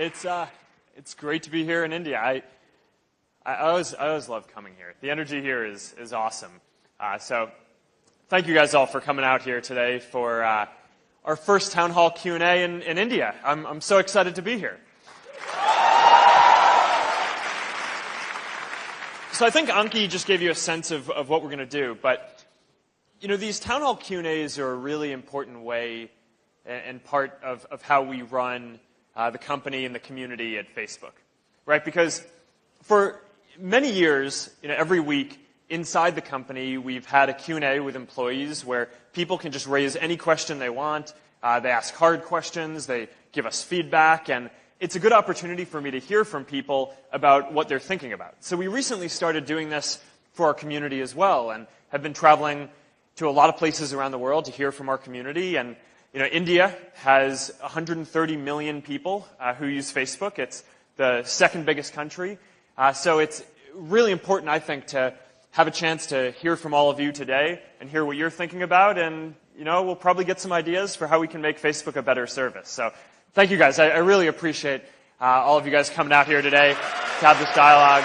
It's great to be here in India. I always love coming here. The energy here is awesome. So thank you guys all for coming out here today for our first town hall Q&A in India. I'm so excited to be here. So I think Anki just gave you a sense of what we're going to do, but these town hall Q&As are a really important way and part of how we run the company and the community at Facebook, right? Because for many years, every week inside the company, we've had a Q&A with employees where people can just raise any question they want. They ask hard questions. They give us feedback, and it's a good opportunity for me to hear from people about what they're thinking about. So we recently started doing this for our community as well, and have been traveling to a lot of places around the world to hear from our community. And India has 130 million people who use Facebook. It's the second biggest country. So it's really important, I think, to have a chance to hear from all of you today and hear what you're thinking about. And, we'll probably get some ideas for how we can make Facebook a better service. So thank you guys. I really appreciate all of you guys coming out here today to have this dialogue.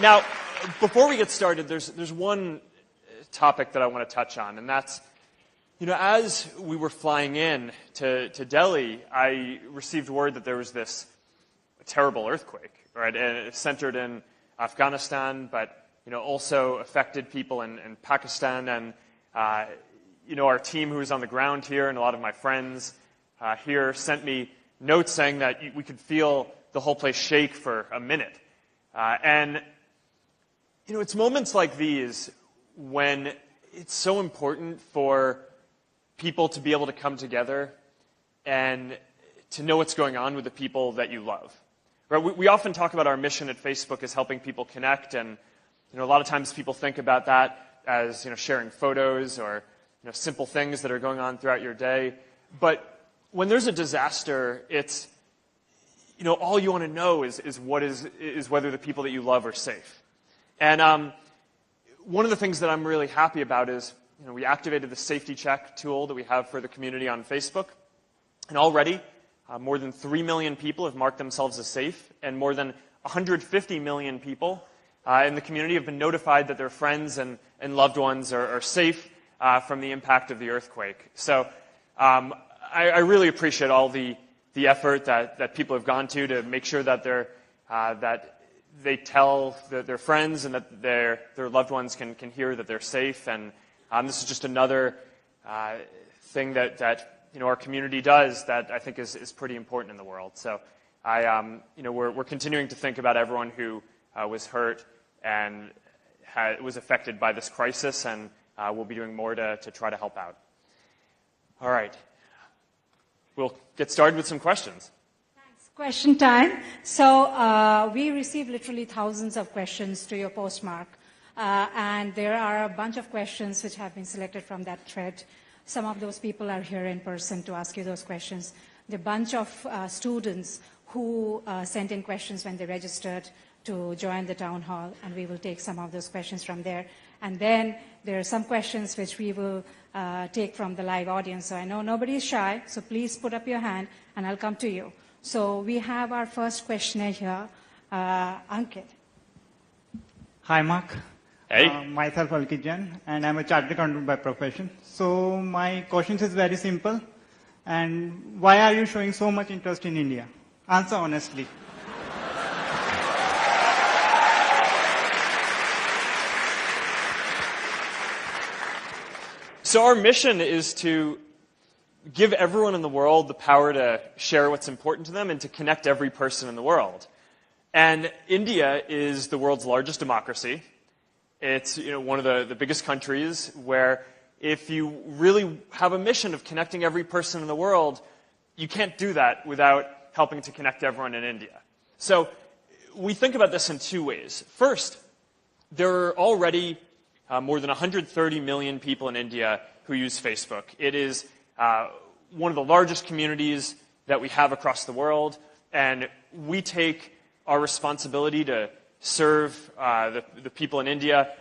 Now, before we get started, there's one topic that I want to touch on, and that's, as we were flying in to Delhi, I received word that there was this terrible earthquake, right? And it centered in Afghanistan, but also affected people in Pakistan. And our team who was on the ground here and a lot of my friends here sent me notes saying that we could feel the whole place shake for a minute. And it's moments like these when it's so important for people to be able to come together and to know what's going on with the people that you love. Right? We often talk about our mission at Facebook as helping people connect, and a lot of times people think about that as sharing photos or simple things that are going on throughout your day. But when there's a disaster, it's all you want to know is whether the people that you love are safe. And one of the things that I'm really happy about is we activated the safety check tool that we have for the community on Facebook, and already more than 3 million people have marked themselves as safe, and more than 150 million people in the community have been notified that their friends and loved ones are safe from the impact of the earthquake. So I really appreciate all the effort that people have gone to make sure that they tell their friends and that their loved ones can hear that they're safe. And this is just another thing that our community does that I think is pretty important in the world. So we're continuing to think about everyone who was hurt and was affected by this crisis, and we'll be doing more to try to help out. All right. We'll get started with some questions. Thanks. Question time. So we received literally thousands of questions to your postmark, and there are a bunch of questions which have been selected from that thread. Some of those people are here in person to ask you those questions. The bunch of students who sent in questions when they registered to join the town hall, and we will take some of those questions from there. And then there are some questions which we will take from the live audience. So I know nobody is shy, so please put up your hand and I'll come to you. So we have our first questioner here, Ankit. Hi, Mark. Hey. Myself, Alkit Jain, and I'm a chartered accountant by profession. So my question is very simple. And why are you showing so much interest in India? Answer honestly. So our mission is to give everyone in the world the power to share what's important to them and to connect every person in the world. And India is the world's largest democracy. It's one of the biggest countries where if you really have a mission of connecting every person in the world, you can't do that without helping to connect everyone in India. So we think about this in two ways. First, there are already more than 130 million people in India who use Facebook. It is one of the largest communities that we have across the world, and we take our responsibility to serve the people in India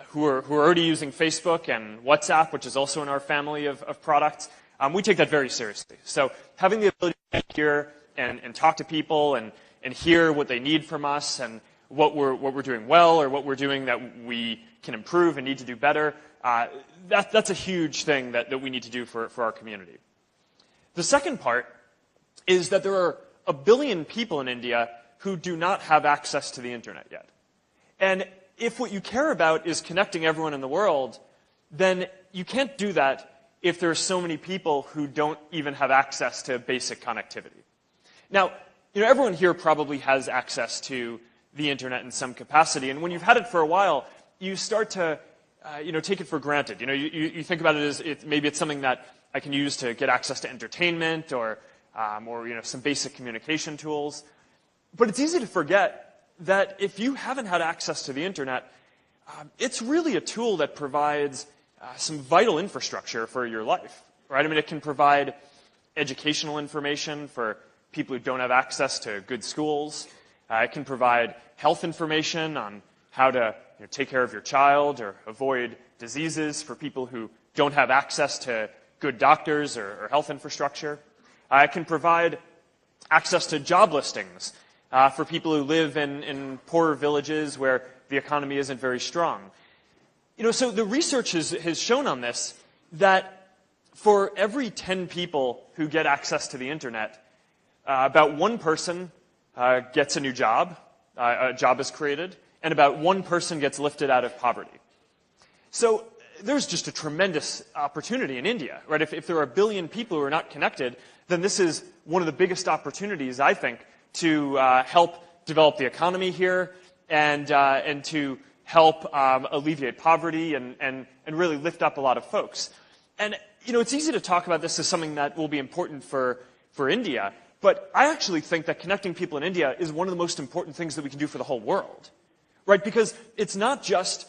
who are already using Facebook and WhatsApp, which is also in our family of products, we take that very seriously. So having the ability to hear and talk to people and hear what they need from us and what we're doing well or what we're doing that we can improve and need to do better, that's a huge thing that we need to do for our community. The second part is that there are 1 billion people in India who do not have access to the internet yet. And if what you care about is connecting everyone in the world, then you can't do that if there are so many people who don't even have access to basic connectivity. Now, everyone here probably has access to the internet in some capacity, and when you've had it for a while, you start to take it for granted. You think about it as maybe it's something that I can use to get access to entertainment or some basic communication tools. But it's easy to forget that if you haven't had access to the internet, it's really a tool that provides some vital infrastructure for your life, right? I mean, it can provide educational information for people who don't have access to good schools. It can provide health information on how to take care of your child or avoid diseases for people who don't have access to good doctors or health infrastructure. It can provide access to job listings for people who live in poorer villages where the economy isn't very strong. So the research has shown on this that for every 10 people who get access to the internet, about 1 person gets a new job, a job is created, and about 1 person gets lifted out of poverty. So there's just a tremendous opportunity in India, right? If there are 1 billion people who are not connected, then this is one of the biggest opportunities, I think, to help develop the economy here and to help alleviate poverty and really lift up a lot of folks. And, it's easy to talk about this as something that will be important for India, but I actually think that connecting people in India is one of the most important things that we can do for the whole world, right? Because it's not just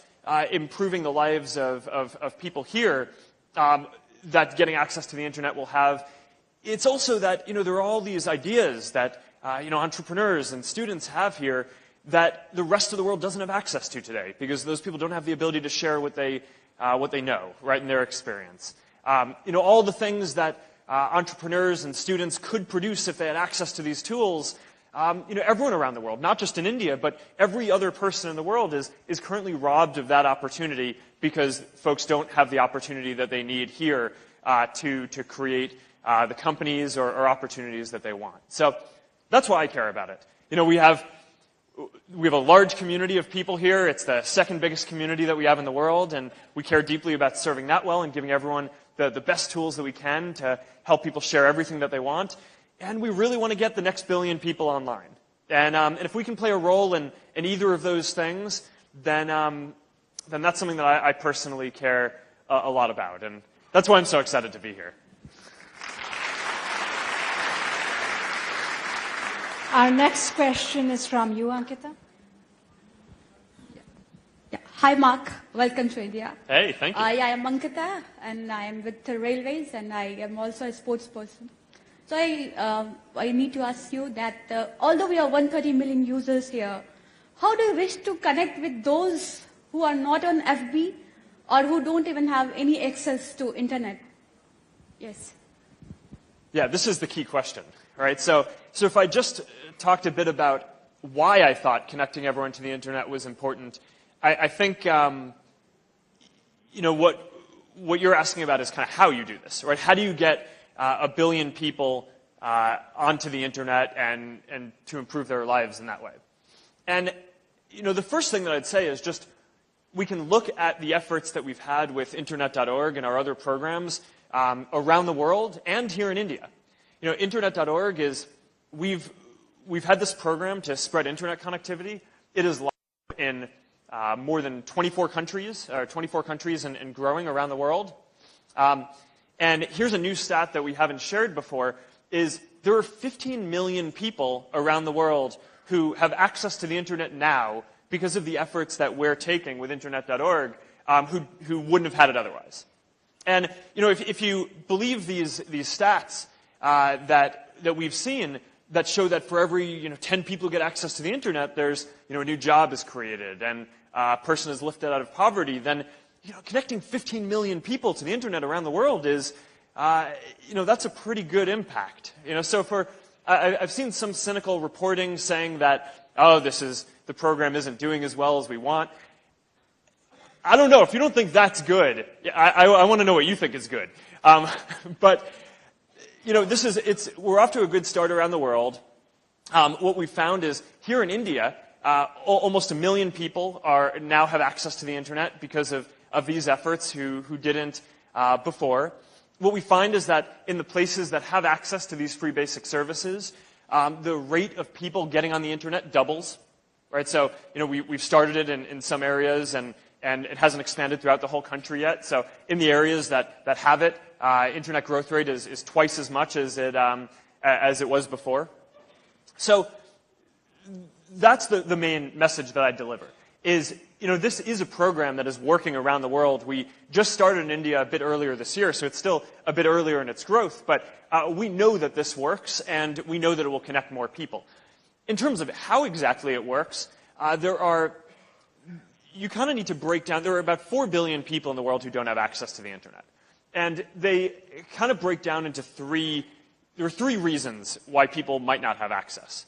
improving the lives of people here that getting access to the internet will have. It's also that, there are all these ideas that, entrepreneurs and students have here that the rest of the world doesn't have access to today because those people don't have the ability to share what they know, right, in their experience. All the things that entrepreneurs and students could produce if they had access to these tools, everyone around the world, not just in India, but every other person in the world is currently robbed of that opportunity because folks don't have the opportunity that they need here to create the companies or opportunities that they want. So that's why I care about it. We have a large community of people here. It's the second biggest community that we have in the world, and we care deeply about serving that well and giving everyone the best tools that we can to help people share everything that they want. And we really want to get the next 1 billion people online. And if we can play a role in either of those things, then that's something that I personally care a lot about. And that's why I'm so excited to be here. Our next question is from you, Ankita. Yeah. Hi, Mark. Welcome to India. Hey, thank you. I am Ankita, and I am with the Railways, and I am also a sports person. So I need to ask you that although we are 130 million users here, how do you wish to connect with those who are not on FB or who don't even have any access to internet? Yes. Yeah, this is the key question, right? So if I just talked a bit about why I thought connecting everyone to the internet was important, I think what you're asking about is kind of how you do this, right? How do you get 1 billion people onto the internet and to improve their lives in that way? And the first thing that I'd say is just we can look at the efforts that we've had with Internet.org and our other programs around the world and here in India. Internet.org is we've had this program to spread internet connectivity. It is live in more than 24 countries and growing around the world. And here's a new stat that we haven't shared before, is there are 15 million people around the world who have access to the internet now because of the efforts that we're taking with Internet.org, who wouldn't have had it otherwise. And if you believe these stats that we've seen that show that for every 10 people who get access to the internet, there's a new job is created and a person is lifted out of poverty, then connecting 15 million people to the internet around the world is that's a pretty good impact. So I've seen some cynical reporting saying that, oh, the program isn't doing as well as we want. I don't know. If you don't think that's good, I want to know what you think is good. But we're off to a good start around the world. What we found is here in India, almost 1 million people now have access to the internet because of these efforts who didn't before. What we find is that in the places that have access to these free basic services, the rate of people getting on the internet doubles. Right? So we've started it in some areas and it hasn't expanded throughout the whole country yet. So in the areas that have it, internet growth rate is twice as much as it was before. So that's the main message that I deliver, is this is a program that is working around the world. We just started in India a bit earlier this year, so it's still a bit earlier in its growth, but we know that this works, and we know that it will connect more people. In terms of how exactly it works, you kind of need to break down, there are about 4 billion people in the world who don't have access to the internet. And they kind of break down into there are 3 reasons why people might not have access.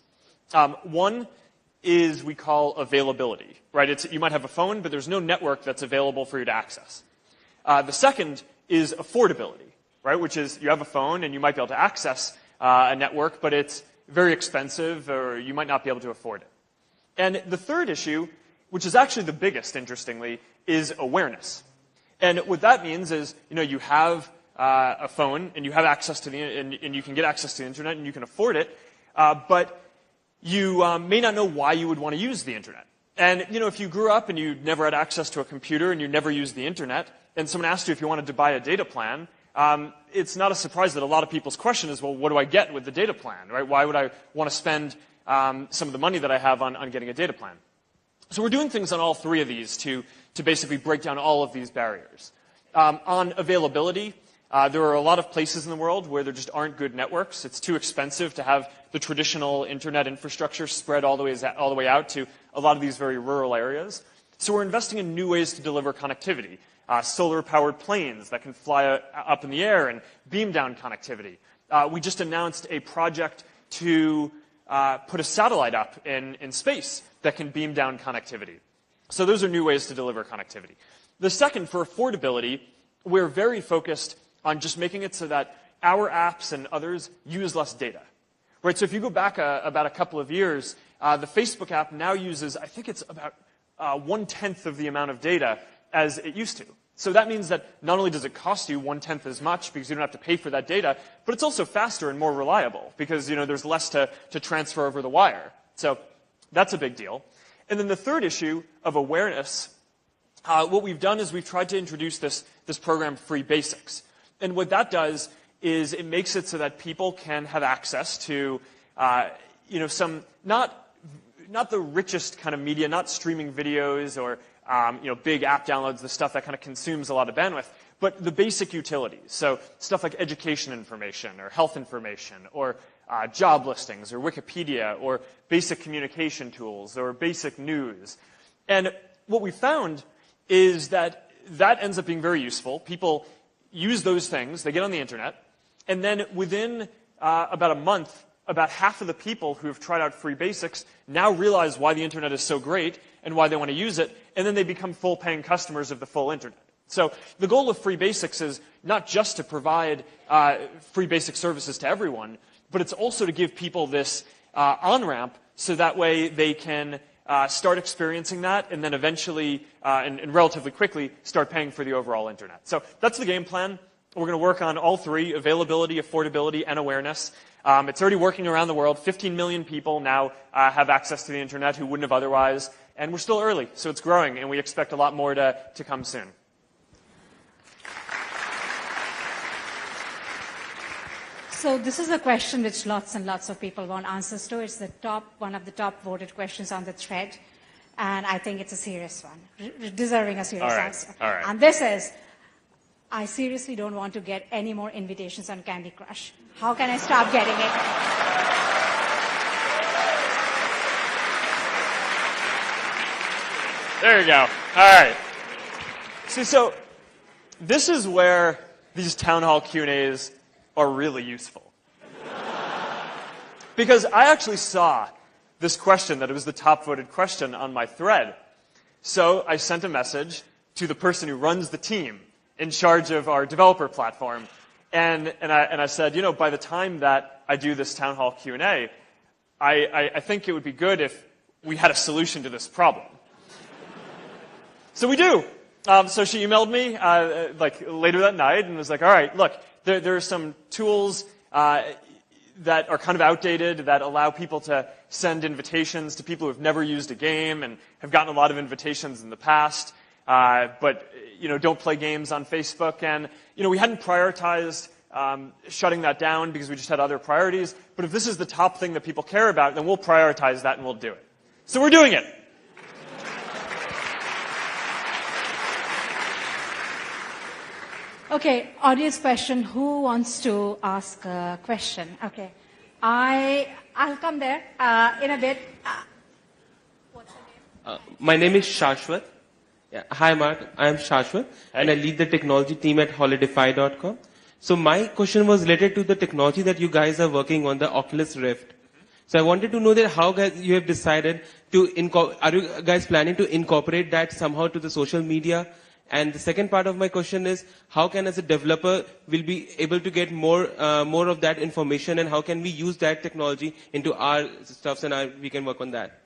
One is we call availability, right? You might have a phone, but there's no network that's available for you to access. The second is affordability, right? Which is you have a phone and you might be able to access a network, but it's very expensive or you might not be able to afford it. And the third issue, which is actually the biggest, interestingly, is awareness. And what that means is, you have a phone and you have access to and you can get access to the internet and you can afford it, but you may not know why you would want to use the internet. And, if you grew up and you never had access to a computer and you never used the internet, and someone asked you if you wanted to buy a data plan, it's not a surprise that a lot of people's question is, well, what do I get with the data plan, right? Why would I want to spend some of the money that I have on getting a data plan? So we're doing things on all 3 of these to basically break down all of these barriers. On availability, there are a lot of places in the world where there just aren't good networks. It's too expensive to have the traditional internet infrastructure spread all the way out to a lot of these very rural areas. So we're investing in new ways to deliver connectivity. Solar-powered planes that can fly up in the air and beam down connectivity. We just announced a project to put a satellite up in space that can beam down connectivity. So those are new ways to deliver connectivity. The second, for affordability, we're very focused on just making it so that our apps and others use less data. Right? So if you go back about a couple of years, the Facebook app now uses, I think it's about 1/10 of the amount of data as it used to. So that means that not only does it cost you 1/10 as much because you don't have to pay for that data, but it's also faster and more reliable because there's less to transfer over the wire. So that's a big deal. And then the third issue of awareness, what we've done is we've tried to introduce this program, Free Basics. And what that does is it makes it so that people can have access to, some not the richest kind of media, not streaming videos or big app downloads, the stuff that kind of consumes a lot of bandwidth, but the basic utilities. So stuff like education information or health information or job listings or Wikipedia or basic communication tools or basic news. And what we found is that ends up being very useful. People use those things, they get on the internet, and then within about a month, about half of the people who have tried out Free Basics now realize why the internet is so great and why they want to use it, and then they become full-paying customers of the full internet. So the goal of Free Basics is not just to provide free basic services to everyone, but it's also to give people this on-ramp so that way they can start experiencing that and then eventually and relatively quickly start paying for the overall internet. So that's the game plan. We're going to work on all 3, availability, affordability, and awareness. It's already working around the world. 15 million people now have access to the internet who wouldn't have otherwise. And we're still early, so it's growing, and we expect a lot more to come soon. So this is a question which lots and lots of people want answers to. It's one of the top voted questions on the thread. And I think it's a serious one, deserving a serious answer. All right. And this is, I seriously don't want to get any more invitations on Candy Crush. How can I stop getting it? There you go. All right. See, so this is where these town hall Q&As are really useful. Because I actually saw this question, that it was the top voted question on my thread. So I sent a message to the person who runs the team in charge of our developer platform. And I said, you know, by the time that I do this town hall Q&A, I think it would be good if we had a solution to this problem. So we do. So she emailed me like later that night and was like, all right, look, there are some tools that are kind of outdated that allow people to send invitations to people who have never used a game and have gotten a lot of invitations in the past, but you know, don't play games on Facebook. And you know, we hadn't prioritized shutting that down because we just had other priorities. But if this is the top thing that people care about, then we'll prioritize that and we'll do it. So we're doing it. Okay, audience question. Who wants to ask a question? Okay, I'll come there in a bit. What's your name? My name is Shashwat. Yeah. Hi, Mark. I am Shashwat, and I lead the technology team at Holidify.com. So my question was related to the technology that you guys are working on, the Oculus Rift. So I wanted to know that how guys you have decided to are you guys planning to incorporate that somehow to the social media? And the second part of my question is, how can, as a developer, we'll be able to get more of that information, and how can we use that technology into our stuffs and we can work on that?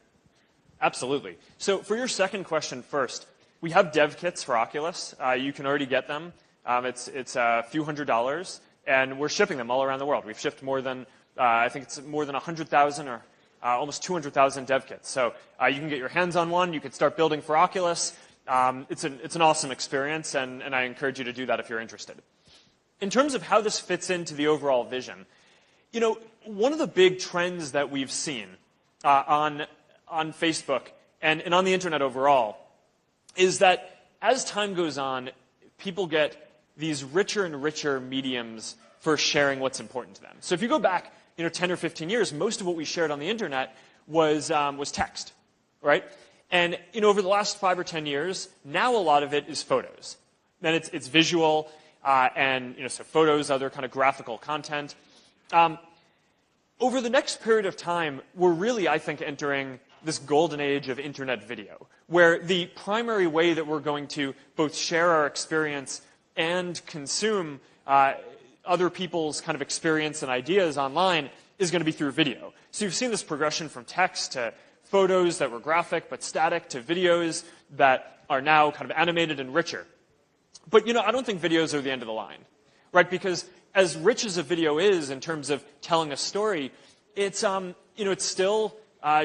Absolutely. So for your second question first, we have dev kits for Oculus. You can already get them. It's a few $100s, and we're shipping them all around the world. We've shipped more than, I think it's more than 100,000 or almost 200,000 dev kits. So you can get your hands on one. You can start building for Oculus. It's an awesome experience, and I encourage you to do that if you're interested. In terms of how this fits into the overall vision, you know, one of the big trends that we've seen on Facebook and on the internet overall is that as time goes on, people get these richer and richer mediums for sharing what's important to them. So if you go back, you know, 10 or 15 years, most of what we shared on the internet was text, right? And you know, over the last 5 or 10 years, now a lot of it is photos. And it's visual, and you know, so photos, other kind of graphical content. Over the next period of time, we're really, I think, entering this golden age of internet video, where the primary way that we're going to both share our experience and consume other people's kind of experience and ideas online is going to be through video. So you've seen this progression from text to photos that were graphic but static to videos that are now kind of animated and richer. But, you know, I don't think videos are the end of the line, right? Because as rich as a video is in terms of telling a story, it's, you know, it's still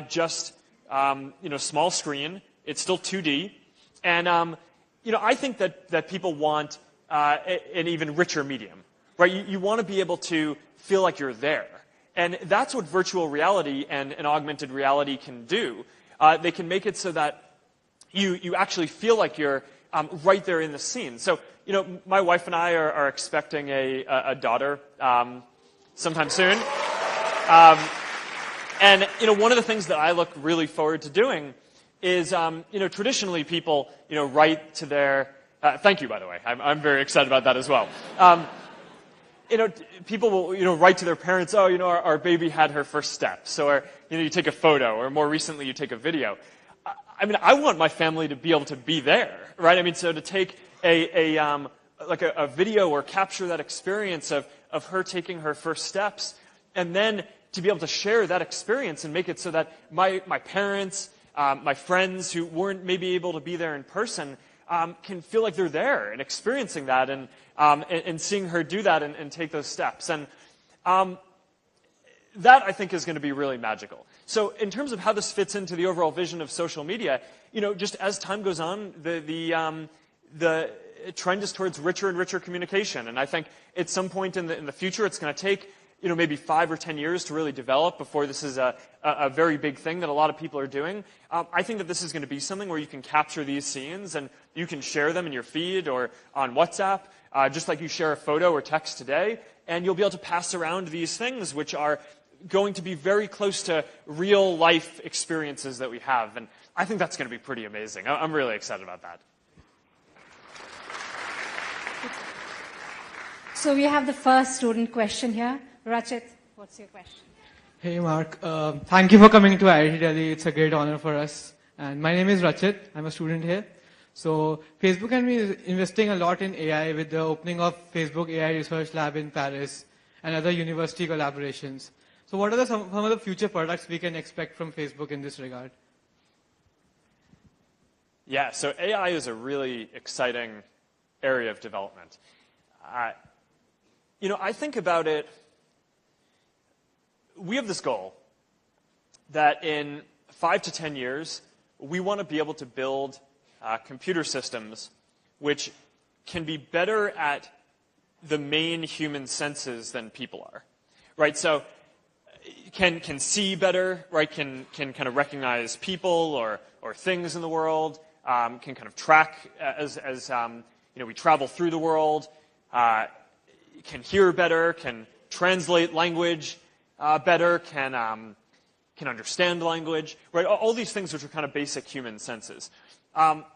just, you know, small screen. It's still 2D. And, you know, I think that people want an even richer medium, right? You want to be able to feel like you're there. And that's what virtual reality and augmented reality can do. They can make it so that you actually feel like you're right there in the scene. So, you know, my wife and I are expecting a daughter sometime soon. And, you know, one of the things that I look really forward to doing is, you know, traditionally people, you know, write to their, thank you, by the way. I'm very excited about that as well. You know, people will, you know, write to their parents, oh, you know, our baby had her first steps, or, you know, you take a photo, or more recently you take a video. I mean, I want my family to be able to be there, right? I mean, so to take a video or capture that experience of her taking her first steps, and then to be able to share that experience and make it so that my parents, my friends who weren't maybe able to be there in person, can feel like they're there and experiencing that and seeing her do that and take those steps. And that, I think, is going to be really magical. So in terms of how this fits into the overall vision of social media, you know, just as time goes on, the trend is towards richer and richer communication. And I think at some point in the future, it's going to take, you know, maybe 5 or 10 years to really develop before this is a very big thing that a lot of people are doing. I think that this is going to be something where you can capture these scenes and you can share them in your feed or on WhatsApp, just like you share a photo or text today, and you'll be able to pass around these things which are going to be very close to real life experiences that we have. And I think that's going to be pretty amazing. I'm really excited about that. So we have the first student question here. Rachit, what's your question? Hey, Mark. Thank you for coming to IIT Delhi. It's a great honor for us. And my name is Rachit. I'm a student here. So Facebook can be investing a lot in AI with the opening of Facebook AI Research Lab in Paris and other university collaborations. So what are some of the future products we can expect from Facebook in this regard? Yeah, so AI is a really exciting area of development. I think about it, we have this goal that in 5 to 10 years, we want to be able to build computer systems which can be better at the main human senses than people are, right? So can see better, right? Can kind of recognize people or things in the world, can kind of track as we travel through the world, can hear better, can translate language better, can understand language, right? All these things which are kind of basic human senses. Now,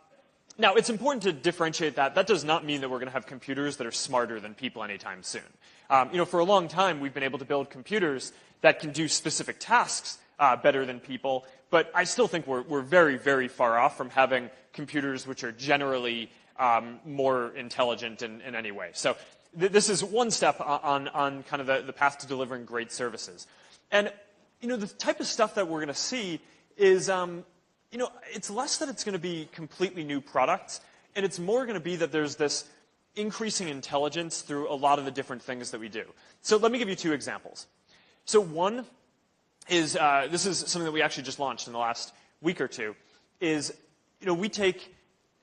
it's important to differentiate that. That does not mean that we're going to have computers that are smarter than people anytime soon. For a long time, we've been able to build computers that can do specific tasks better than people, but I still think we're very, very far off from having computers which are generally more intelligent in any way. So this is one step on kind of the path to delivering great services. And, the type of stuff that we're going to see is, it's less that it's going to be completely new products, and it's more going to be that there's this increasing intelligence through a lot of the different things that we do. So let me give you 2 examples. So one is, this is something that we actually just launched in the last week or 2, is, we take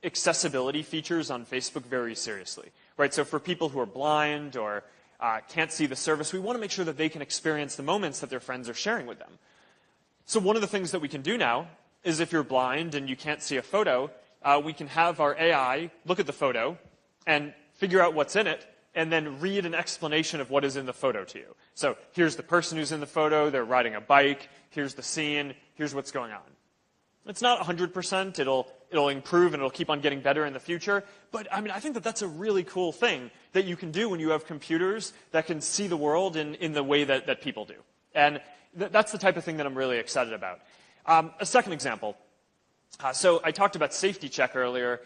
accessibility features on Facebook very seriously, right? So for people who are blind or can't see the service, we want to make sure that they can experience the moments that their friends are sharing with them. So one of the things that we can do now is if you're blind and you can't see a photo, we can have our AI look at the photo and figure out what's in it, and then read an explanation of what is in the photo to you. So here's the person who's in the photo, they're riding a bike, here's the scene, here's what's going on. It's not 100%, it'll improve and it'll keep on getting better in the future, but I think that that's a really cool thing that you can do when you have computers that can see the world in the way that people do. And that's the type of thing that I'm really excited about. A second example. So I talked about Safety Check earlier,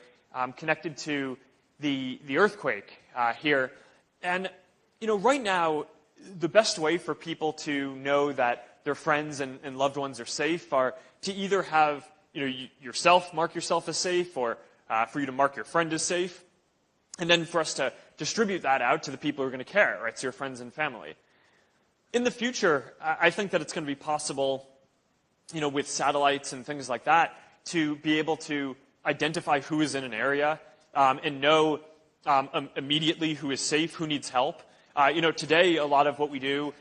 connected to the earthquake here. And, right now, the best way for people to know that their friends and loved ones are safe are to either have, yourself mark yourself as safe, or for you to mark your friend as safe, and then for us to distribute that out to the people who are going to care, right? So your friends and family. In the future, I think that it's going to be possible, with satellites and things like that, to be able to identify who is in an area and know immediately who is safe, who needs help. Today, a lot of what we do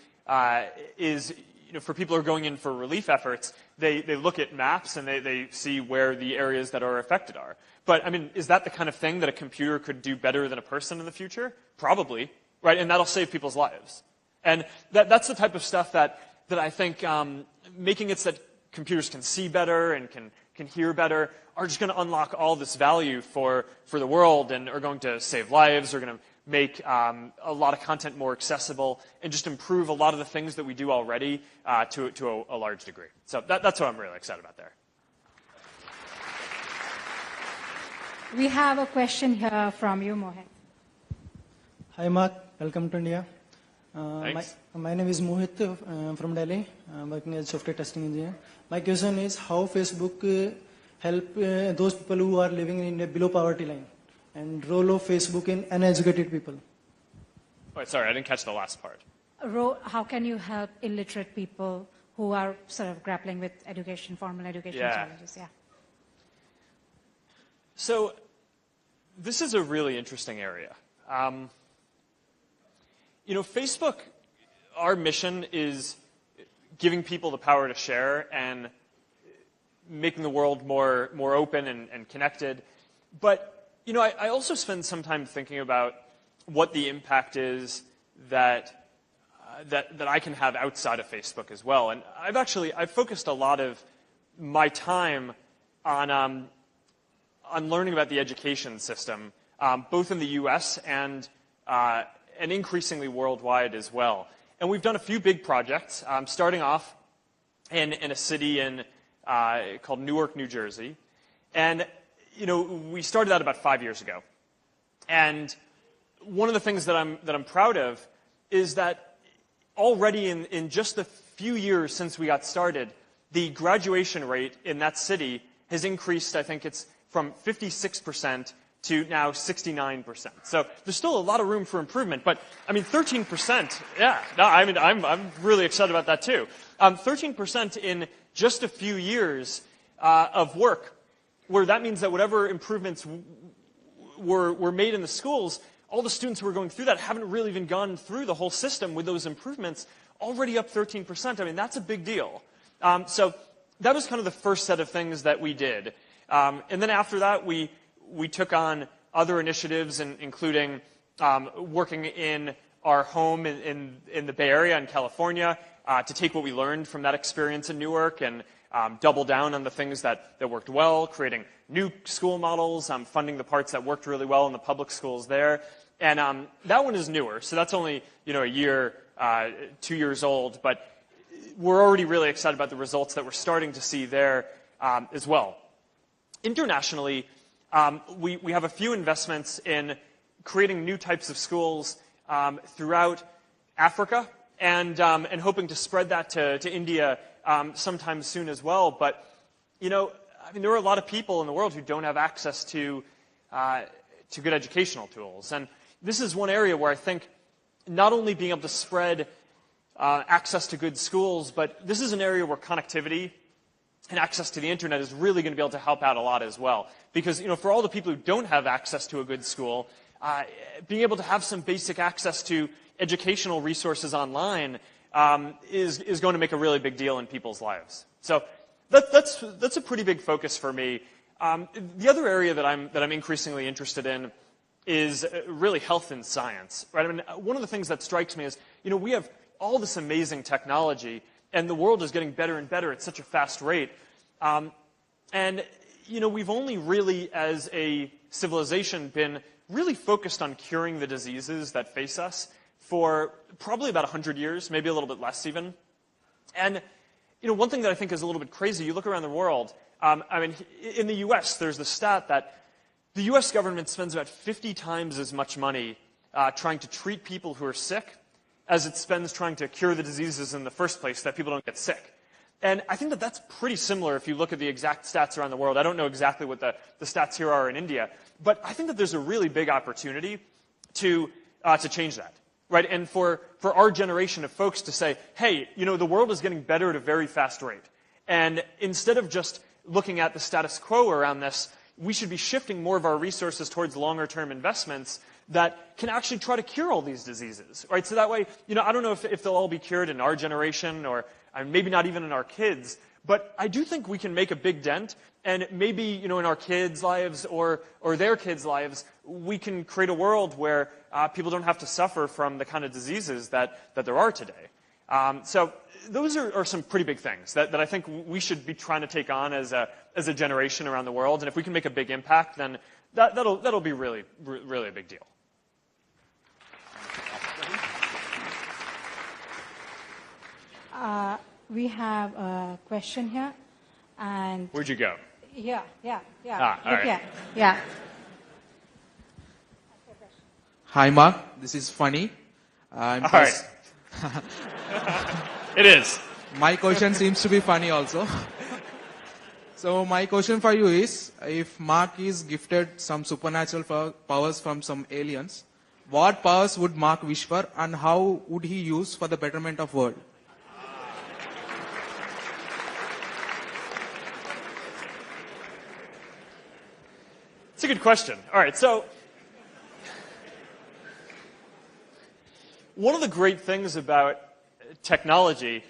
is, for people who are going in for relief efforts, they look at maps and they see where the areas that are affected are. But, is that the kind of thing that a computer could do better than a person in the future? Probably, right? And that'll save people's lives. And that's the type of stuff that I think making it so that computers can see better and can hear better are just going to unlock all this value for the world, and are going to save lives, are going to make a lot of content more accessible, and just improve a lot of the things that we do already to a large degree. So that's what I'm really excited about there. We have a question here from you, Mohit. Hi, Mark. Welcome to India. Thanks. My name is Mohit from Delhi. I'm working as a software testing engineer. My question is how Facebook help those people who are living in India below poverty line, and role of Facebook in uneducated people. Wait, sorry, I didn't catch the last part. How can you help illiterate people who are sort of grappling with education, formal education challenges? Yeah. So this is a really interesting area. Facebook, our mission is giving people the power to share and making the world more open and connected. But, I also spend some time thinking about what the impact is that I can have outside of Facebook as well. And I've focused a lot of my time on learning about the education system, both in the U.S. and and increasingly worldwide as well. And we've done a few big projects, starting off in a city called Newark, New Jersey. And, we started that about 5 years ago. And one of the things that I'm proud of is that already in just the few years since we got started, the graduation rate in that city has increased, I think it's from 56% to now 69%. So there's still a lot of room for improvement, but 13%, yeah, no, I'm really excited about that too. 13% in just a few years of work, where that means that whatever improvements were made in the schools, all the students who are going through that haven't really even gone through the whole system with those improvements, already up 13%. That's a big deal. So that was kind of the first set of things that we did. And then after that, we took on other initiatives, including working in our home in the Bay Area in California to take what we learned from that experience in Newark and double down on the things that worked well, creating new school models, funding the parts that worked really well in the public schools there. And that one is newer, so that's only a year, 2 years old, but we're already really excited about the results that we're starting to see there as well. Internationally, we have a few investments in creating new types of schools throughout Africa and hoping to spread that to India sometime soon as well. But, there are a lot of people in the world who don't have access to good educational tools. And this is one area where I think not only being able to spread access to good schools, but this is an area where connectivity and access to the internet is really going to be able to help out a lot as well. Because, for all the people who don't have access to a good school, being able to have some basic access to educational resources online is going to make a really big deal in people's lives. So that's a pretty big focus for me. The other area that I'm increasingly interested in is really health and science. Right? One of the things that strikes me is, we have all this amazing technology, and the world is getting better and better at such a fast rate. And we've only really, as a civilization, been really focused on curing the diseases that face us for probably about 100 years, maybe a little bit less even. And one thing that I think is a little bit crazy, you look around the world, in the U.S., there's the stat that the U.S. government spends about 50 times as much money trying to treat people who are sick as it spends trying to cure the diseases in the first place, that people don't get sick. And I think that that's pretty similar if you look at the exact stats around the world. I don't know exactly what the stats here are in India, but I think that there's a really big opportunity to change that. Right? And for our generation of folks to say, hey, the world is getting better at a very fast rate. And instead of just looking at the status quo around this, we should be shifting more of our resources towards longer-term investments that can actually try to cure all these diseases. Right? So that way, I don't know if they'll all be cured in our generation or maybe not even in our kids, but I do think we can make a big dent, and maybe, in our kids' lives or their kids' lives, we can create a world where people don't have to suffer from the kind of diseases that there are today. So those are some pretty big things that I think we should be trying to take on as a generation around the world. And if we can make a big impact, then that'll be really, really a big deal. We have a question here, and where'd you go? Yeah. All right. Yeah. Hi, Mark. This is funny. All right. It is. My question seems to be funny also. So my question for you is, if Mark is gifted some supernatural powers from some aliens, what powers would Mark wish for, and how would he use for the betterment of world? It's a good question. All right, so one of the great things about technology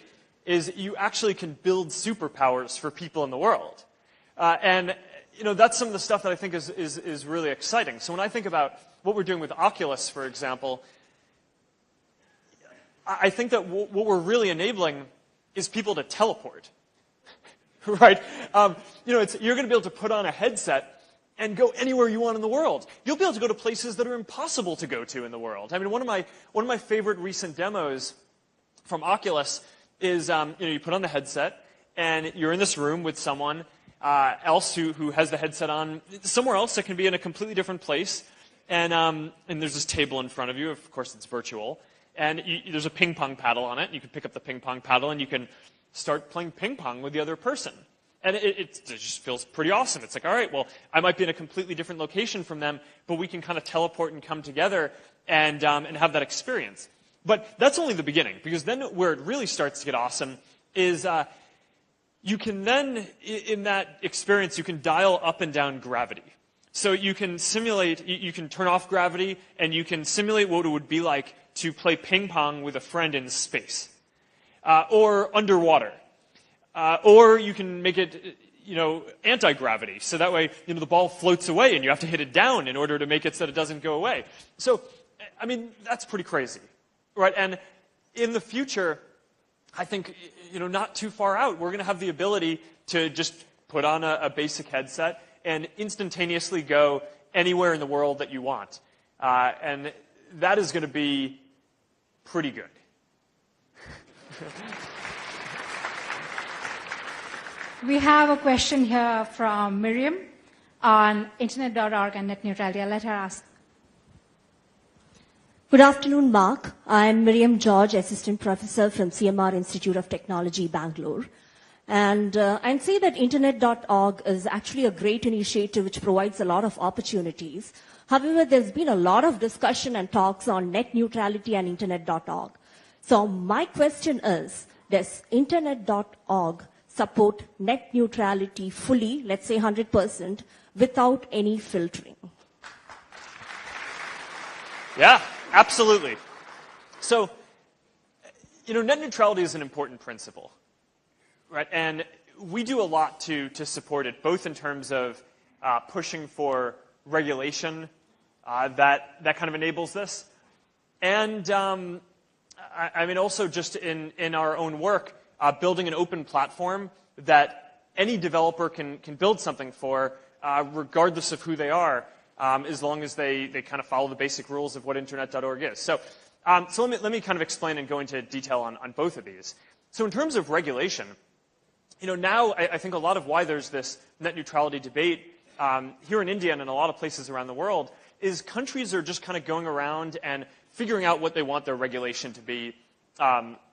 is you actually can build superpowers for people in the world. And that's some of the stuff that I think is really exciting. So when I think about what we're doing with Oculus, for example, I think that what we're really enabling is people to teleport. Right? You're going to be able to put on a headset and go anywhere you want in the world. You'll be able to go to places that are impossible to go to in the world. I mean, one of my favorite recent demos from Oculus is, you put on the headset, and you're in this room with someone else who has the headset on somewhere else that can be in a completely different place, and there's this table in front of you. Of course, it's virtual, and there's a ping pong paddle on it. You can pick up the ping pong paddle, and you can start playing ping pong with the other person. And it just feels pretty awesome. It's like, all right, well, I might be in a completely different location from them, but we can kind of teleport and come together and have that experience. But that's only the beginning, because then where it really starts to get awesome is you can then, in that experience, you can dial up and down gravity. So you can simulate, you can turn off gravity, and you can simulate what it would be like to play ping pong with a friend in space or underwater. Or you can make it, anti-gravity. So that way, the ball floats away and you have to hit it down in order to make it so that it doesn't go away. So, I mean, that's pretty crazy, right? And in the future, I think, not too far out, we're going to have the ability to just put on a basic headset and instantaneously go anywhere in the world that you want. And that is going to be pretty good. We have a question here from Miriam on internet.org and net neutrality. I'll let her ask. Good afternoon, Mark. I'm Miriam George, Assistant Professor from CMR Institute of Technology, Bangalore. And I'd say that internet.org is actually a great initiative which provides a lot of opportunities. However, there's been a lot of discussion and talks on net neutrality and internet.org. So my question is, does internet.org support net neutrality fully, let's say 100%, without any filtering? Yeah, absolutely. So, net neutrality is an important principle, right? And we do a lot to support it, both in terms of pushing for regulation that kind of enables this, and I mean also just in our own work, building an open platform that any developer can build something for, regardless of who they are, as long as they kind of follow the basic rules of what internet.org is. So let me kind of explain and go into detail on both of these. So in terms of regulation, now I think a lot of why there's this net neutrality debate here in India and in a lot of places around the world is countries are just kind of going around and figuring out what they want their regulation to be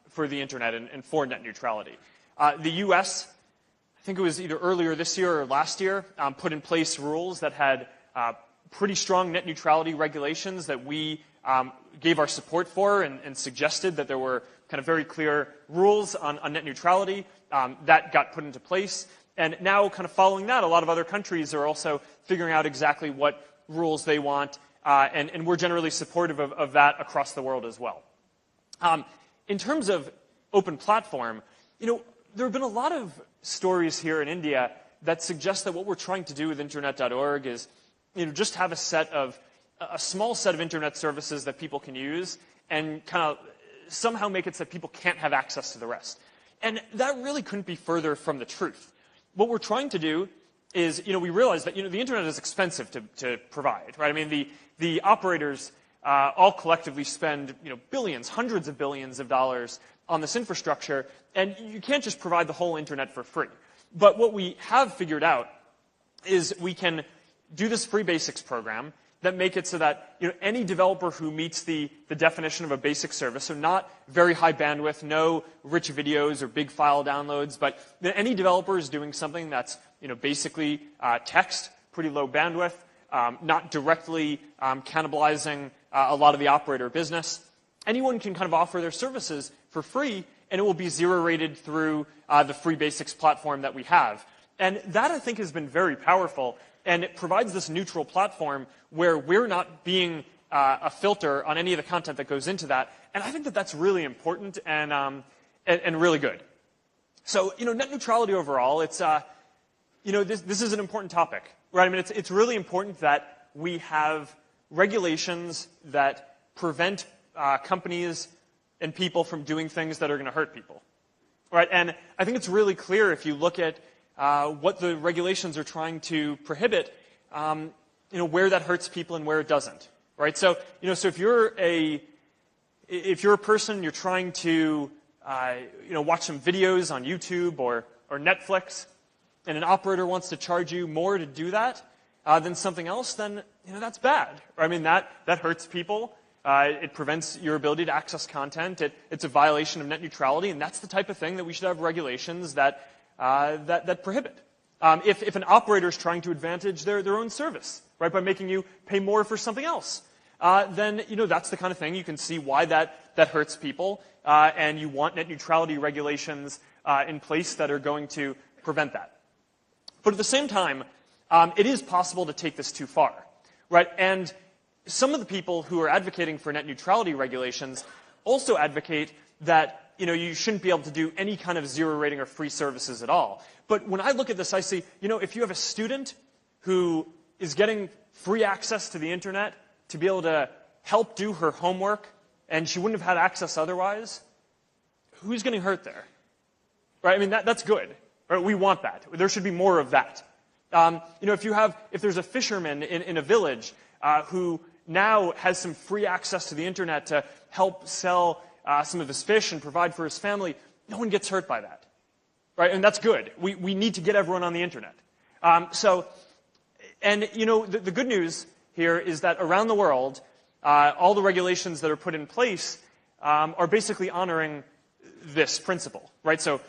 for the internet and for net neutrality. The U.S., I think it was either earlier this year or last year, put in place rules that had pretty strong net neutrality regulations that we gave our support for and suggested that there were kind of very clear rules on net neutrality that got put into place. And now, kind of following that, a lot of other countries are also figuring out exactly what rules they want, and we're generally supportive of that across the world as well. In terms of open platform, there have been a lot of stories here in India that suggest that what we're trying to do with internet.org is, just have a small set of internet services that people can use and kind of somehow make it so that people can't have access to the rest. And that really couldn't be further from the truth. What we're trying to do is, we realize that, the internet is expensive to provide, right? I mean, the operators all collectively spend, billions, hundreds of billions of dollars on this infrastructure, and you can't just provide the whole internet for free. But what we have figured out is we can do this free basics program that make it so that any developer who meets the definition of a basic service, so not very high bandwidth, no rich videos or big file downloads, but any developer is doing something that's basically text, pretty low bandwidth, not directly cannibalizing a lot of the operator business. Anyone can kind of offer their services for free, and it will be zero-rated through the free basics platform that we have. And that, I think, has been very powerful, and it provides this neutral platform where we're not being a filter on any of the content that goes into that. And I think that that's really important and really good. So, net neutrality overall, it's, this is an important topic, right? I mean, it's really important that we have regulations that prevent companies and people from doing things that are going to hurt people, right? And I think it's really clear if you look at what the regulations are trying to prohibit. where that hurts people and where it doesn't, right? So, so if you're a person, you're trying to, watch some videos on YouTube or Netflix, and an operator wants to charge you more to do that than something else, then, that's bad. I mean, that hurts people. It prevents your ability to access content. It's a violation of net neutrality, and that's the type of thing that we should have regulations that prohibit. If an operator is trying to advantage their own service, right, by making you pay more for something else, then that's the kind of thing you can see why that hurts people, and you want net neutrality regulations in place that are going to prevent that. But at the same time, it is possible to take this too far, right? And some of the people who are advocating for net neutrality regulations also advocate that you shouldn't be able to do any kind of zero rating or free services at all. But when I look at this, I see, if you have a student who is getting free access to the internet to be able to help do her homework, and she wouldn't have had access otherwise, who's getting hurt there? Right? I mean, that's good. Right? We want that. There should be more of that. If there's a fisherman in a village who now has some free access to the internet to help sell some of his fish and provide for his family, no one gets hurt by that. Right? And that's good. We need to get everyone on the internet. The good news here is that around the world, all the regulations that are put in place are basically honoring this principle, right? So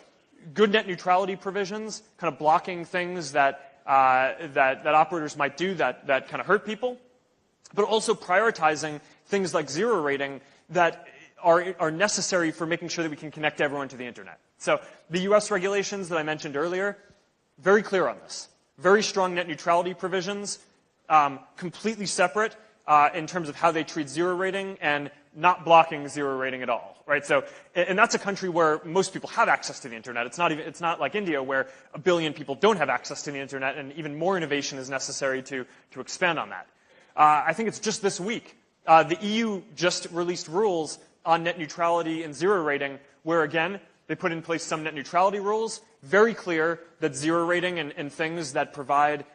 good net neutrality provisions, kind of blocking things that operators might do that kind of hurt people, but also prioritizing things like zero rating that are necessary for making sure that we can connect everyone to the internet. So the US regulations that I mentioned earlier, very clear on this. Very strong net neutrality provisions, completely separate in terms of how they treat zero rating and not blocking zero rating at all, right? So, and that's a country where most people have access to the internet. It's not like India where 1 billion people don't have access to the internet, and even more innovation is necessary to expand on that. I think it's just this week, the EU just released rules on net neutrality and zero rating, where again, they put in place some net neutrality rules, very clear that zero rating and things that provide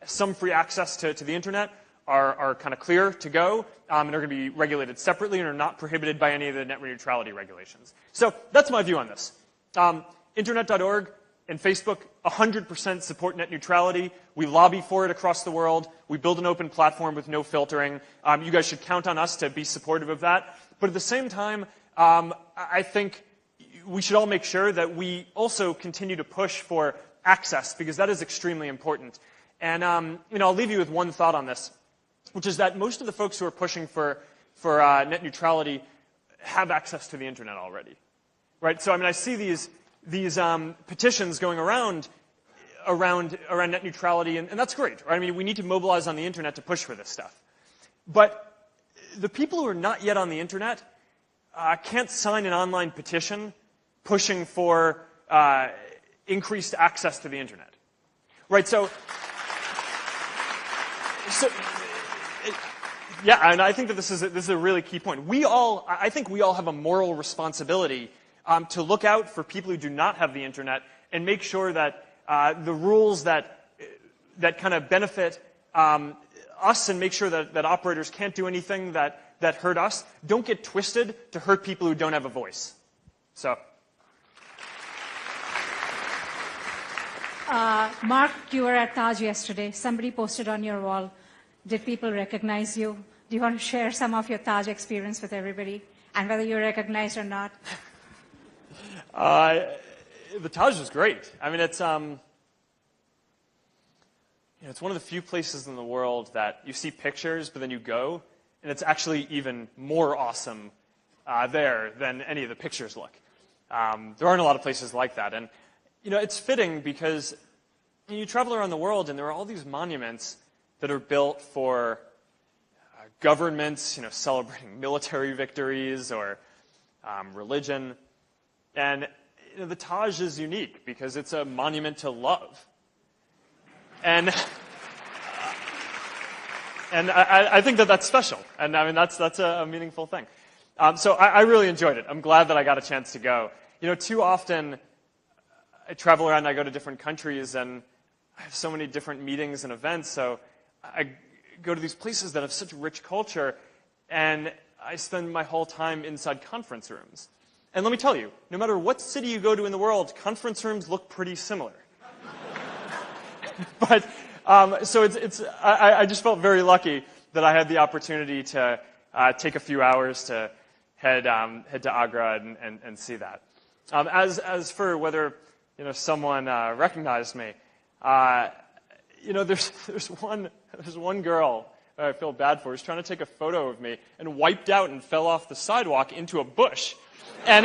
some free access to the internet are kind of clear to go, and are going to be regulated separately and are not prohibited by any of the net neutrality regulations. So that's my view on this. Internet.org and Facebook 100% support net neutrality. We lobby for it across the world. We build an open platform with no filtering. You guys should count on us to be supportive of that. But at the same time, I think we should all make sure that we also continue to push for access, because that is extremely important. And I'll leave you with one thought on this, which is that most of the folks who are pushing for net neutrality have access to the internet already, right? So I mean, I see these petitions going around net neutrality, and that's great, right? I mean, we need to mobilize on the internet to push for this stuff. But the people who are not yet on the internet can't sign an online petition pushing for increased access to the internet, right? So yeah, and I think that this is a really key point. I think we all have a moral responsibility to look out for people who do not have the internet and make sure that the rules that kind of benefit us and make sure that operators can't do anything that hurt us don't get twisted to hurt people who don't have a voice. So. Mark, you were at Taj yesterday. Somebody posted on your wall. Did people recognize you? Do you want to share some of your Taj experience with everybody and whether you're recognized or not? The Taj was great. I mean, it's one of the few places in the world that you see pictures, but then you go, and it's actually even more awesome there than any of the pictures look. There aren't a lot of places like that. And, it's fitting because you travel around the world, and there are all these monuments that are built for governments, celebrating military victories or religion. And the Taj is unique because it's a monument to love. And I think that that's special. And I mean, that's a meaningful thing. So I really enjoyed it. I'm glad that I got a chance to go. Too often I travel around and I go to different countries, and I have so many different meetings and events, so I go to these places that have such rich culture, and I spend my whole time inside conference rooms. And let me tell you, no matter what city you go to in the world, conference rooms look pretty similar. But, so I just felt very lucky that I had the opportunity to take a few hours to head to Agra and see that. As for whether, someone recognized me, there's one girl I feel bad for, who's trying to take a photo of me and wiped out and fell off the sidewalk into a bush. And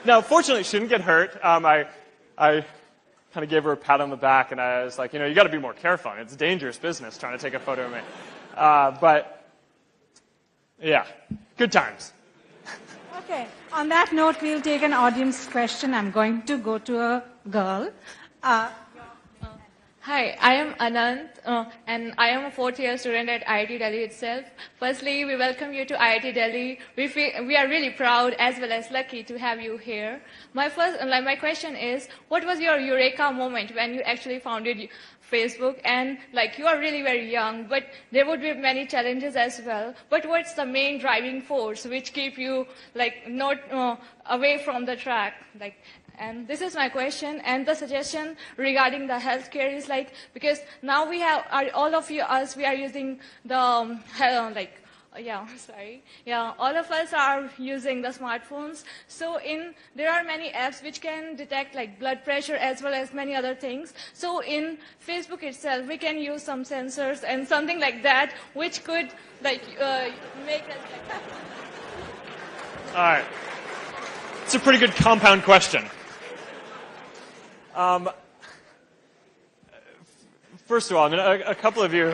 now, fortunately, she didn't get hurt. I kind of gave her a pat on the back, and I was like, you got to be more careful. It's dangerous business trying to take a photo of me. But yeah, good times. Okay. On that note, we'll take an audience question. I'm going to go to a girl. Hi, I am Anant, and I am a fourth-year student at IIT Delhi itself. Firstly, we welcome you to IIT Delhi. We are really proud as well as lucky to have you here. My question is, what was your eureka moment when you actually founded Facebook? And you are really very young, but there would be many challenges as well. But what's the main driving force which keep you not away from the track? And this is my question, and the suggestion regarding the healthcare is because now we have, all of us, we are using the, all of us are using the smartphones. So there are many apps which can detect blood pressure as well as many other things. So in Facebook itself, we can use some sensors and something like that, which could make us All right. It's a pretty good compound question. First of all, a couple of you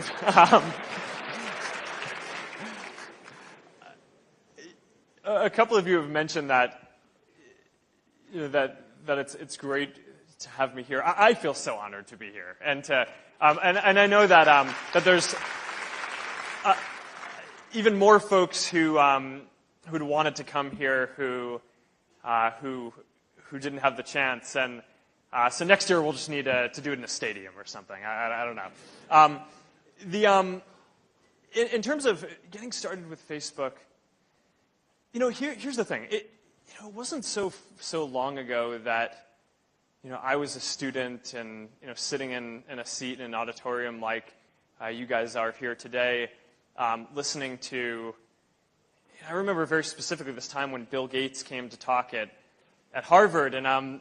have mentioned that that it's great to have me here. I feel so honored to be here, and I know that that there's even more folks who'd wanted to come here who didn't have the chance. And so next year we'll just need to do it in a stadium or something. I don't know. In terms of getting started with Facebook, here's the thing. It wasn't so long ago that I was a student and sitting in a seat in an auditorium like you guys are here today, listening to. I remember very specifically this time when Bill Gates came to talk at Harvard, and I was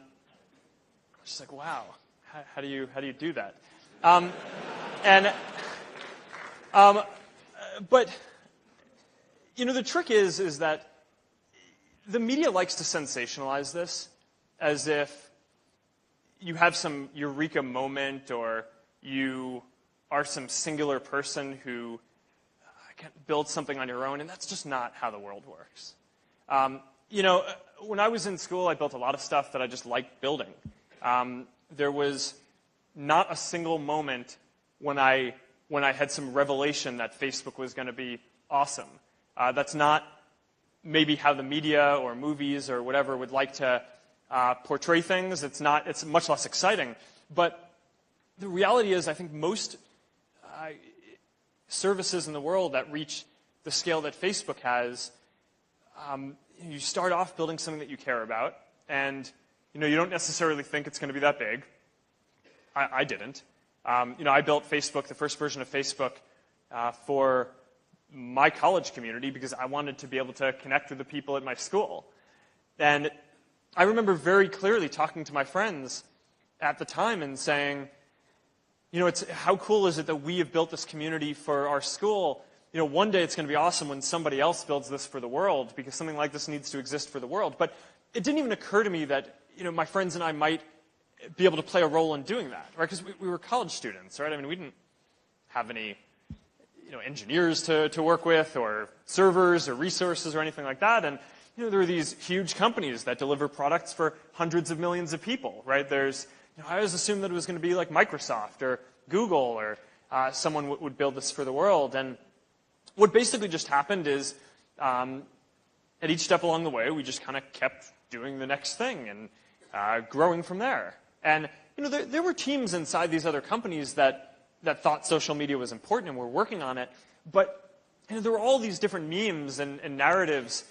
just like, wow, how do you do that? But the trick is that the media likes to sensationalize this as if you have some eureka moment or you are some singular person who can build something on your own, and that's just not how the world works. When I was in school, I built a lot of stuff that I just liked building. There was not a single moment when I had some revelation that Facebook was going to be awesome. That's not maybe how the media or movies or whatever would like to portray things. It's much less exciting. But the reality is, I think most services in the world that reach the scale that Facebook has, you start off building something that you care about, and you don't necessarily think it's going to be that big. I didn't. I built Facebook, the first version of Facebook, for my college community because I wanted to be able to connect with the people at my school. And I remember very clearly talking to my friends at the time and saying, how cool is it that we have built this community for our school? One day it's going to be awesome when somebody else builds this for the world because something like this needs to exist for the world. But it didn't even occur to me that, my friends and I might be able to play a role in doing that, right? Because we were college students, right? We didn't have any, engineers to work with or servers or resources or anything like that. And, there were these huge companies that deliver products for hundreds of millions of people, right? I always assumed that it was going to be like Microsoft or Google or someone would build this for the world. And what basically just happened is at each step along the way, we just kind of kept doing the next thing and growing from there. And there were teams inside these other companies that thought social media was important and were working on it, but there were all these different memes and narratives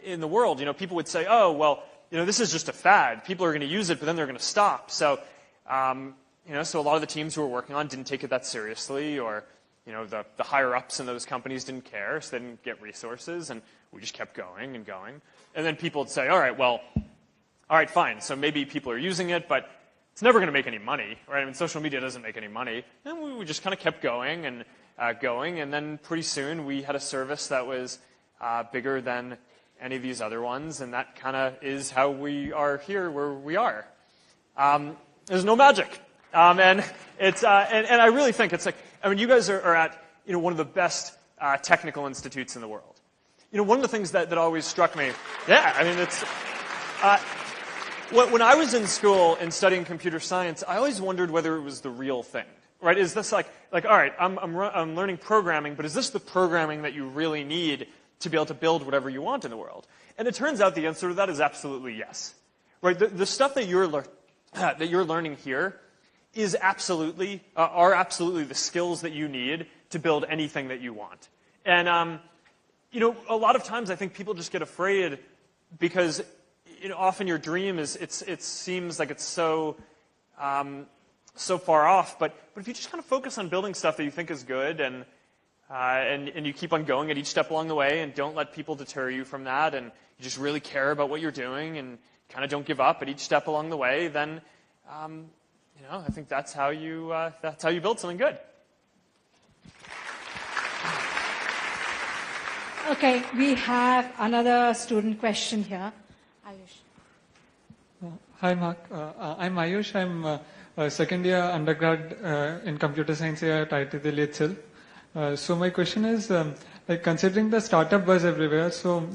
in the world. People would say, oh, well, this is just a fad. People are going to use it, but then they're going to stop. So, so a lot of the teams who were working on didn't take it that seriously, or, the higher-ups in those companies didn't care, so they didn't get resources, and we just kept going and going. And then people would say, all right, fine, so maybe people are using it, but it's never going to make any money, right? I mean, social media doesn't make any money. And we just kind of kept going and going, and then pretty soon we had a service that was bigger than any of these other ones, and that kind of is how we are here where we are. There's no magic. And it's and I really think it's like, I mean, you guys are at one of the best technical institutes in the world. One of the things that always struck me, yeah, I mean, it's when I was in school and studying computer science, I always wondered whether it was the real thing, right? Is this like all right, I'm learning programming, but is this the programming that you really need to be able to build whatever you want in the world? And it turns out the answer to that is absolutely yes, right? The stuff that you're learning here is absolutely the skills that you need to build anything that you want. And a lot of times I think people just get afraid because often your dream is it seems like it's so far off. But if you just kind of focus on building stuff that you think is good and you keep on going at each step along the way and don't let people deter you from that, and you just really care about what you're doing and kind of don't give up at each step along the way, then I think that's how you build something good. Okay, we have another student question here. Ayush. Hi, Mark. I'm Ayush. I'm a second year undergrad in computer science here at IIT Delhi itself. So my question is, considering the startup buzz everywhere, so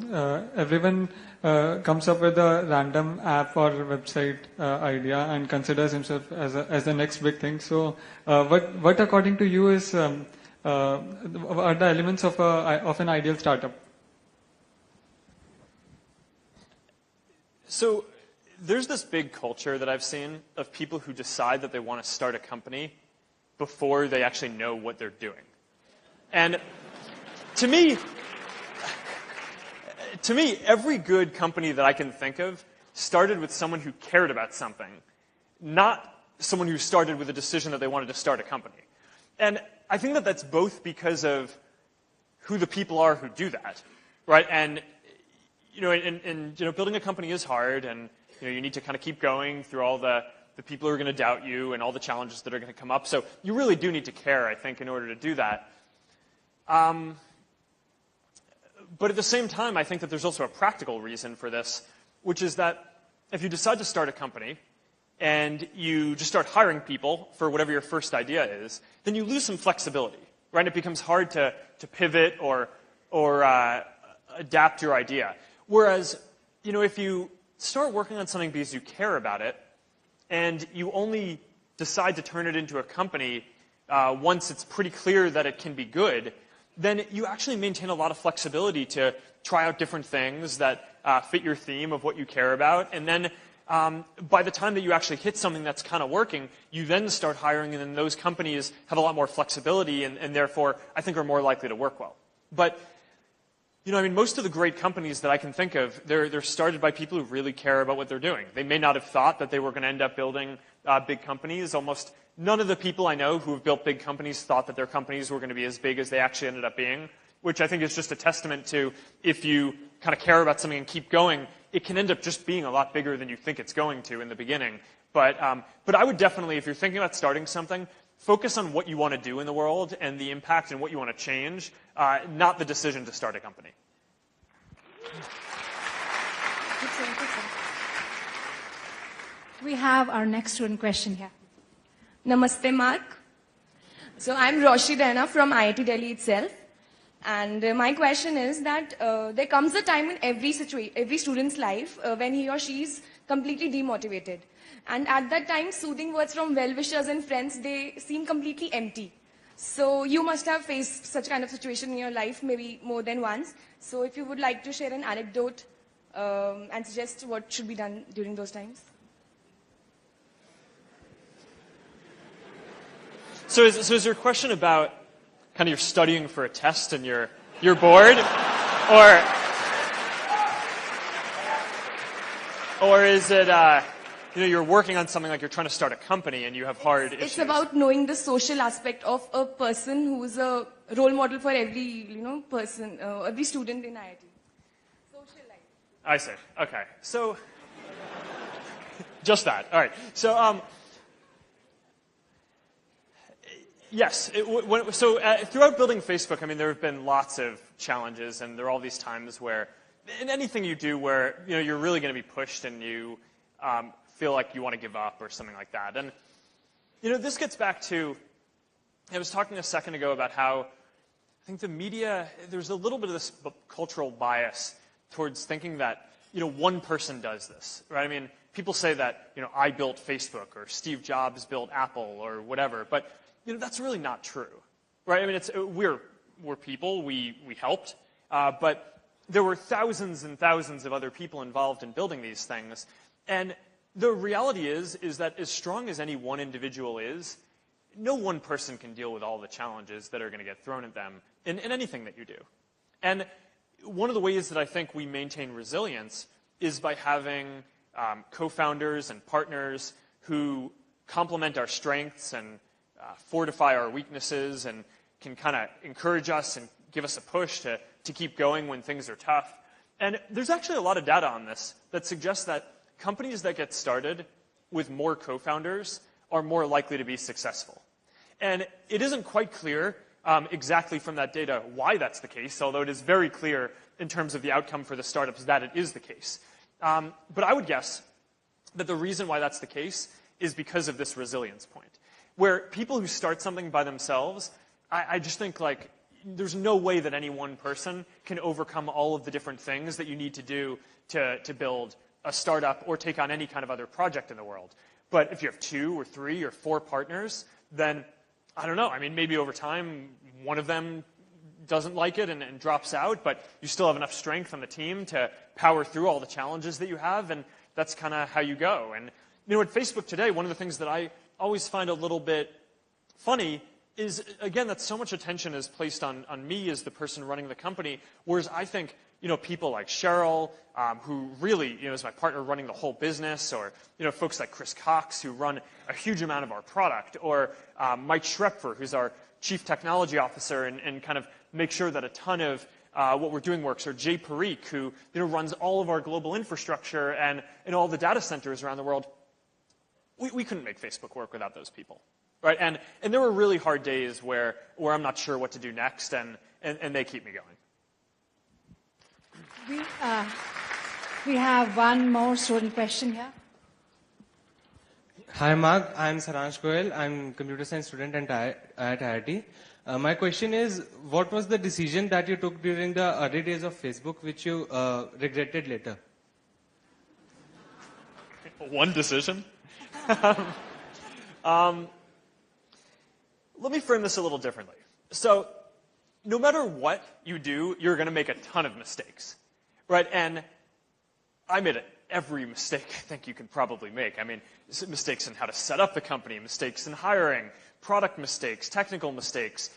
everyone comes up with a random app or website idea and considers himself as the next big thing. So what according to you is are the elements of an ideal startup? So there's this big culture that I've seen of people who decide that they want to start a company before they actually know what they're doing. And to me, every good company that I can think of started with someone who cared about something, not someone who started with a decision that they wanted to start a company. And I think that that's both because of who the people are who do that, right? And building a company is hard, and you need to kind of keep going through all the people who are going to doubt you and all the challenges that are going to come up. So you really do need to care, I think, in order to do that. But at the same time, I think that there's also a practical reason for this, which is that if you decide to start a company and you just start hiring people for whatever your first idea is, then you lose some flexibility, right? It becomes hard to pivot or adapt your idea. Whereas, if you start working on something because you care about it, and you only decide to turn it into a company once it's pretty clear that it can be good, then you actually maintain a lot of flexibility to try out different things that fit your theme of what you care about. And then by the time that you actually hit something that's kind of working, you then start hiring, and then those companies have a lot more flexibility and therefore, I think, are more likely to work well. But most of the great companies that I can think of, they're started by people who really care about what they're doing. They may not have thought that they were going to end up building big companies. Almost none of the people I know who have built big companies thought that their companies were going to be as big as they actually ended up being, which I think is just a testament to, if you kind of care about something and keep going, it can end up just being a lot bigger than you think it's going to in the beginning. But I would definitely, if you're thinking about starting something, focus on what you want to do in the world and the impact and what you want to change, not the decision to start a company. We have our next student question here. Namaste, Mark. So I'm Roshi Dana from IIT Delhi itself. And my question is that there comes a time in every student's life when he or she is completely demotivated. And at that time, soothing words from well-wishers and friends, they seem completely empty. So you must have faced such kind of situation in your life, maybe more than once. So if you would like to share an anecdote and suggest what should be done during those times. So is your question about kind of you're studying for a test and you're bored? Or is it, you're working on something like you're trying to start a company and you have hard issues? It's about knowing the social aspect of a person who is a role model for every, person, every student in IIT. Social life. I see. Okay. So, just that. All right. So, yes. Throughout building Facebook, I mean, there have been lots of challenges, and there are all these times where, in anything you do where, you're really going to be pushed and you feel like you want to give up or something like that. And, this gets back to, I was talking a second ago about how I think the media, there's a little bit of this cultural bias towards thinking that, one person does this, right? I mean, people say that, I built Facebook or Steve Jobs built Apple or whatever, but, that's really not true, right? I mean, we're people, we helped, but there were thousands and thousands of other people involved in building these things. And the reality is that as strong as any one individual is, no one person can deal with all the challenges that are going to get thrown at them in anything that you do. And one of the ways that I think we maintain resilience is by having co-founders and partners who complement our strengths and fortify our weaknesses and can kind of encourage us and give us a push to keep going when things are tough. And there's actually a lot of data on this that suggests that companies that get started with more co-founders are more likely to be successful. And it isn't quite clear exactly from that data why that's the case, although it is very clear in terms of the outcome for the startups that it is the case. But I would guess that the reason why that's the case is because of this resilience point, where people who start something by themselves, I just think like there's no way that any one person can overcome all of the different things that you need to do to build a startup or take on any kind of other project in the world. But if you have 2 or 3 or 4 partners, then I don't know. I mean, maybe over time, one of them doesn't like it and drops out, but you still have enough strength on the team to power through all the challenges that you have, and that's kind of how you go. And, at Facebook today, one of the things that I always find a little bit funny is, again, that so much attention is placed on me as the person running the company, whereas I think, people like Cheryl, who really, is my partner running the whole business, or, folks like Chris Cox, who run a huge amount of our product, or Mike Schrepfer, who's our chief technology officer and kind of make sure that a ton of what we're doing works, or Jay Parikh, who, runs all of our global infrastructure and all the data centers around the world. We couldn't make Facebook work without those people, right? And there were really hard days where I'm not sure what to do next, and they keep me going. We have one more student question here. Hi, Mark. I'm Saransh Goel. I'm a computer science student at IIT. My question is, what was the decision that you took during the early days of Facebook, which you regretted later? One decision? Let me frame this a little differently. So, no matter what you do, you're going to make a ton of mistakes, right? And I made every mistake I think you can probably make. I mean, mistakes in how to set up the company, mistakes in hiring, product mistakes, technical mistakes,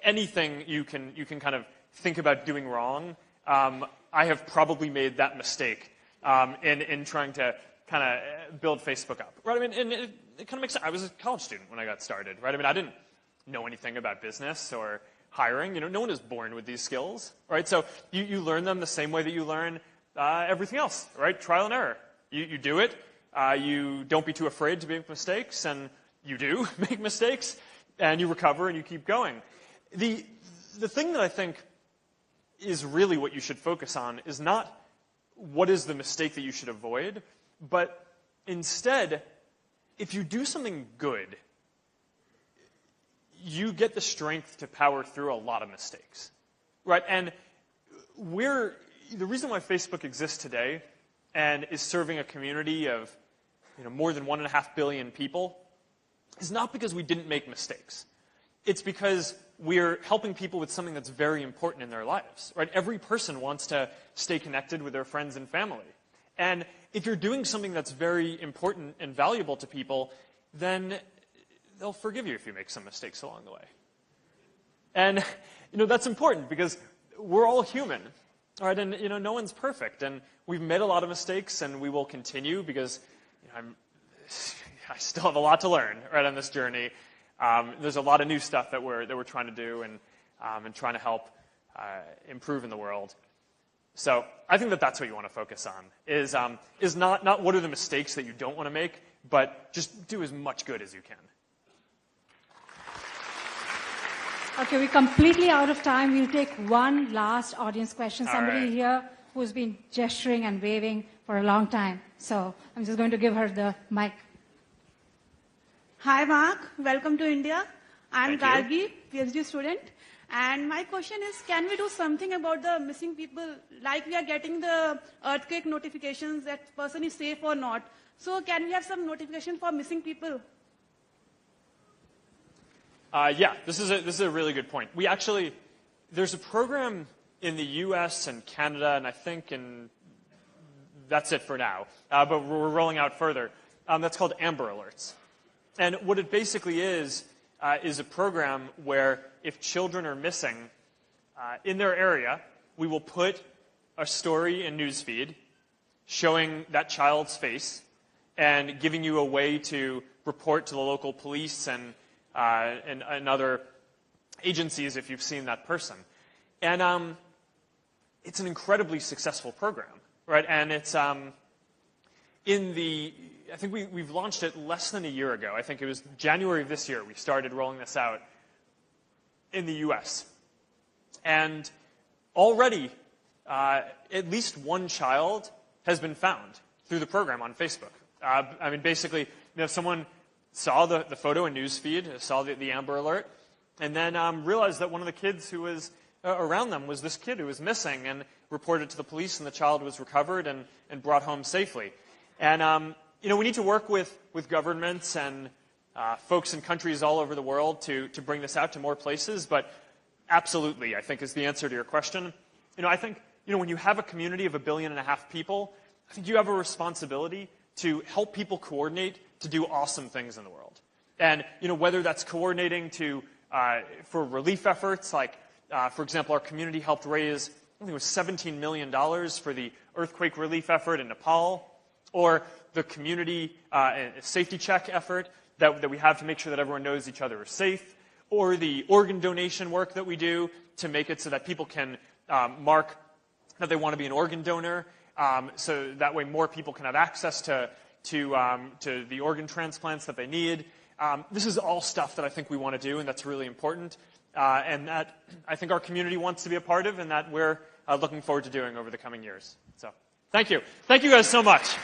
anything you can kind of think about doing wrong. I have probably made that mistake in trying to kind of build Facebook up, right? I mean, and it kind of makes sense. I was a college student when I got started, right? I mean, I didn't know anything about business or hiring. No one is born with these skills, right? So you learn them the same way that you learn everything else, right? Trial and error. You do it. You don't be too afraid to make mistakes, and you do make mistakes, and you recover and you keep going. The thing that I think is really what you should focus on is not what is the mistake that you should avoid, but instead, if you do something good, you get the strength to power through a lot of mistakes, right? And the reason why Facebook exists today and is serving a community of more than 1.5 billion people is not because we didn't make mistakes. It's because we're helping people with something that's very important in their lives, right? Every person wants to stay connected with their friends and family. And if you're doing something that's very important and valuable to people, then they'll forgive you if you make some mistakes along the way. And, that's important because we're all human, all right? And, no one's perfect. And we've made a lot of mistakes, and we will continue because I still have a lot to learn, right, on this journey. There's a lot of new stuff that we're trying to do and trying to help improve in the world. So I think that's what you want to focus on, is not what are the mistakes that you don't want to make, but just do as much good as you can. Okay, we're completely out of time. We'll take one last audience question. Somebody right. here who's been gesturing and waving for a long time. So I'm just going to give her the mic. Hi, Mark. Welcome to India. I'm Thank Gargi, PhD student. And my question is, can we do something about the missing people? Like we are getting the earthquake notifications that person is safe or not. So can we have some notification for missing people? Yeah, this is a really good point. There's a program in the U.S. and Canada, and I think that's it for now, but we're rolling out further. That's called Amber Alerts. And what it basically is a program where if children are missing in their area, we will put a story in Newsfeed showing that child's face and giving you a way to report to the local police and other agencies if you've seen that person. And it's an incredibly successful program, right? And it's I think we've launched it less than a year ago. I think it was January of this year we started rolling this out in the U.S. And already at least one child has been found through the program on Facebook. Basically, someone saw the photo in Newsfeed, saw the Amber Alert, and then realized that one of the kids who was around them was this kid who was missing, and reported to the police, and the child was recovered and brought home safely. And we need to work with governments and folks in countries all over the world to bring this out to more places, but absolutely, I think, is the answer to your question. I think, when you have a community of 1.5 billion people, I think you have a responsibility to help people coordinate to do awesome things in the world. And, whether that's coordinating for relief efforts, like, for example, our community helped raise, I think it was $17 million for the earthquake relief effort in Nepal, or the community safety check effort that we have to make sure that everyone knows each other is safe, or the organ donation work that we do to make it so that people can mark that they want to be an organ donor, so that way more people can have access to the organ transplants that they need. This is all stuff that I think we want to do, and that's really important, and that I think our community wants to be a part of, and that we're looking forward to doing over the coming years. So, thank you. Thank you guys so much.